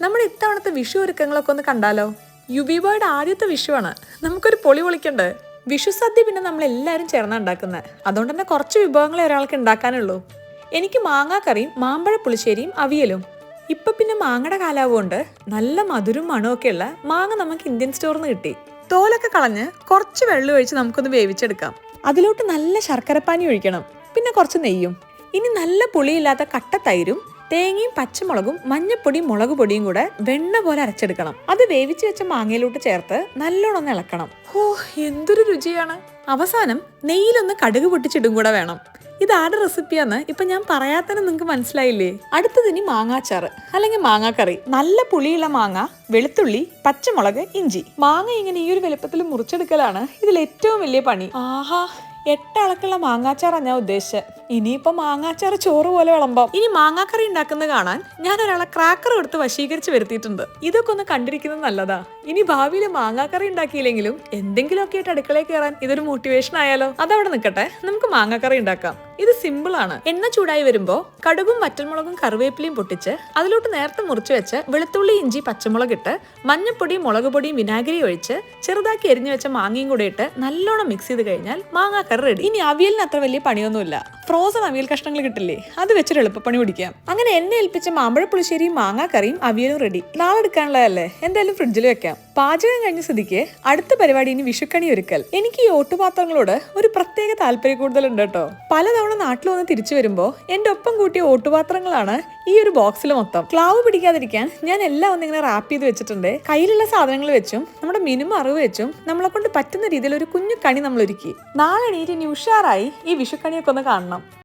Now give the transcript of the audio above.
നമ്മുടെ ഇത്തവണത്തെ വിഷു ഒരുക്കങ്ങളൊക്കെ ഒന്ന് കണ്ടാലോ? യുബിബോയുടെ ആദ്യത്തെ വിഷുവാണ്. നമുക്കൊരു പൊളി പൊളിക്കണ്ടേ? വിഷു സദ്യ പിന്നെ നമ്മൾ എല്ലാവരും ചേർന്നാണ് ഉണ്ടാക്കുന്നത്. അതുകൊണ്ട് തന്നെ കുറച്ച് വിഭവങ്ങളെ ഒരാൾക്ക് ഉണ്ടാക്കാനുള്ളൂ. എനിക്ക് മാങ്ങാക്കറിയും മാമ്പഴ പുളിശ്ശേരിയും അവിയലും. ഇപ്പൊ പിന്നെ മാങ്ങയുടെ കാലാവുകൊണ്ട് നല്ല മധുരം മണമൊക്കെ ഉള്ള മാങ്ങ നമുക്ക് ഇന്ത്യൻ സ്റ്റോറിൽ നിന്ന് കിട്ടി. തോലൊക്കെ കളഞ്ഞ് കുറച്ച് വെള്ളം ഒഴിച്ച് നമുക്കൊന്ന് വേവിച്ചെടുക്കാം. അതിലോട്ട് നല്ല ശർക്കരപ്പാനി ഒഴിക്കണം, പിന്നെ കുറച്ച് നെയ്യും. ഇനി നല്ല പുളിയില്ലാത്ത കട്ട തൈരും തേങ്ങയും പച്ചമുളകും മഞ്ഞപ്പൊടിയും മുളക് പൊടിയും കൂടെ വെണ്ണ പോലെ അരച്ചെടുക്കണം. അത് വേവിച്ച് വെച്ച മാങ്ങയിലോട്ട് ചേർത്ത് നല്ലോണം ഒന്ന് ഇളക്കണം. ഓ, എന്തൊരു രുചിയാണ്! അവസാനം നെയ്യിലൊന്ന് കടുക് പൊട്ടിച്ചിടും കൂടെ വേണം. ഇത് ആരുടെ റെസിപ്പിയാന്ന് ഇപ്പൊ ഞാൻ പറയാത്തന്നെ നിങ്ങൾക്ക് മനസ്സിലായില്ലേ? അടുത്തതിനി മാങ്ങാച്ചാറ് അല്ലെങ്കിൽ മാങ്ങാക്കറി. നല്ല പുളിയുള്ള മാങ്ങ, വെളുത്തുള്ളി, പച്ചമുളക്, ഇഞ്ചി. മാങ്ങ ഇങ്ങനെ ഈ ഒരു വലുപ്പത്തിൽ മുറിച്ചെടുക്കലാണ് ഇതിൽ ഏറ്റവും വലിയ പണി. ആഹാ, 8 അളക്കുള്ള മാങ്ങാച്ചാറാണ് ഞാൻ ഉദ്ദേശിച്ചത്. ഇനിയിപ്പോ മാങ്ങാച്ചാറ് ചോറ് പോലെ വിളമ്പാം. ഇനി മാങ്ങാക്കറി ഉണ്ടാക്കുന്നത് കാണാൻ ഞാൻ ഒരാളെ ക്രാക്കർ എടുത്ത് വശീകരിച്ച് വരുത്തിയിട്ടുണ്ട്. ഇതൊക്കെ ഒന്ന് കണ്ടിരിക്കുന്നത് നല്ലതാ. ഇനി ഭാവിയിൽ മാങ്ങാക്കറി ഉണ്ടാക്കിയില്ലെങ്കിലും എന്തെങ്കിലുമൊക്കെ ആയിട്ട് അടുക്കളയിൽ കയറാൻ ഇതൊരു മോട്ടിവേഷൻ ആയാലോ? അതവിടെ നിൽക്കട്ടെ, നമുക്ക് മാങ്ങാക്കറി ഉണ്ടാക്കാം. ഇത് സിമ്പിൾ ആണ്. എണ്ണ ചൂടായി വരുമ്പോ കടുകും വറ്റൽമുളകും കറിവേപ്പിലയും പൊട്ടിച്ച് അതിലോട്ട് നേരത്തെ മുറിച്ച് വെച്ച് വെളുത്തുള്ളി, ഇഞ്ചി, പച്ചമുളക് ഇട്ട് മഞ്ഞപ്പൊടിയും മുളക് പൊടിയും വിനാഗിരി ഒഴിച്ച് ചെറുതാക്കി എരിഞ്ഞു വെച്ച മാങ്ങയും കൂടെ ഇട്ട് നല്ലോണം മിക്സ് ചെയ്ത് കഴിഞ്ഞാൽ മാങ്ങാക്കറി റെഡി. ഇനി അവിയലിന് അത്ര വലിയ പണിയൊന്നുമില്ല. ഫ്രോസൺ അവിയൽ കഷ്ണങ്ങൾ കിട്ടില്ലേ, അത് വെച്ചൊരു എളുപ്പപ്പണി പിടിക്കാം. അങ്ങനെ എന്നെ ഏൽപ്പിച്ച മാമ്പഴ പുളിശ്ശേരിയും മാങ്ങാക്കറിയും അവിയലും റെഡി. നാളെ എടുക്കാനുള്ളതല്ലേ, എന്തായാലും ഫ്രിഡ്ജിൽ വെക്കാം. പാചകം കഴിഞ്ഞ സ്ഥിതിക്ക് അടുത്ത പരിപാടി ഇനി വിഷുക്കണി ഒരുക്കൽ. എനിക്ക് ഈ ഓട്ടുപാത്രങ്ങളോട് ഒരു പ്രത്യേക താല്പര്യം കൂടുതലുണ്ട് കേട്ടോ. പലതവണ നാട്ടിൽ വന്ന് തിരിച്ചു വരുമ്പോ എന്റെ ഒപ്പം കൂട്ടിയ ഓട്ടുപാത്രങ്ങളാണ് ഈ ഒരു ബോക്സിൽ മൊത്തം. ക്ലാവ് പിടിക്കാതിരിക്കാൻ ഞാൻ എല്ലാം ഒന്നിങ്ങനെ റാപ്പ് ചെയ്ത് വെച്ചിട്ടുണ്ട്. കയ്യിലുള്ള സാധനങ്ങൾ വെച്ചും നമ്മുടെ മിനിമം അറിവ് വെച്ചും നമ്മളെ കൊണ്ട് പറ്റുന്ന രീതിയിൽ ഒരു കുഞ്ഞു കണി നമ്മൾ ഒരുക്കി. നാളെ എണീറ്റ് ഇനി ഉഷാറായി ഈ വിഷുക്കണിയൊക്കെ ഒന്ന് കാണണം.